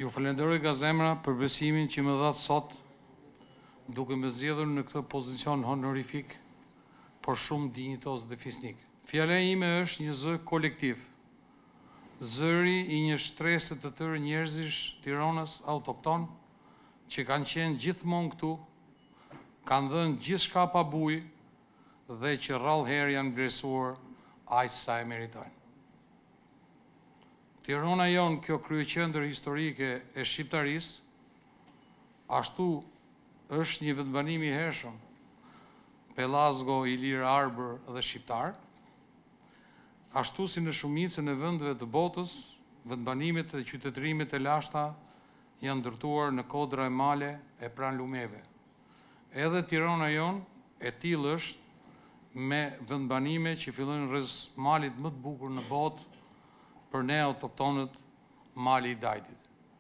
Ju falenderoj nga zemra për besimin që më dhatë sot, duke më zgjedhur në këtë pozicion honorifik, por shumë dinjitos dhe fisnik. Fjala ime është një zë kolektiv, zëri i një shtrese të tërë njerëzish Tiranës autokton, që kanë qenë gjithmonë këtu, kanë dhënë gjithçka pa bujë dhe që rrallë herë janë vlerësuar aq sa e meritojnë. Tirana jonë, kjo kryeqendër historike e shqiptarisë, ashtu është një vendbanim i hershëm, Pellazgo, Ilir, Arbër dhe shqiptar, ashtu si në shumicën e vendeve të botës, vendbanimet dhe qytetërimet e lashta janë ndërtuar në kodra e male e pranë lumeve. Edhe Tirana jonë e tillë është me vendbanime që fillojnë rreth malit më të bukur në botë, për ne autoktonët, mali i Dajtit.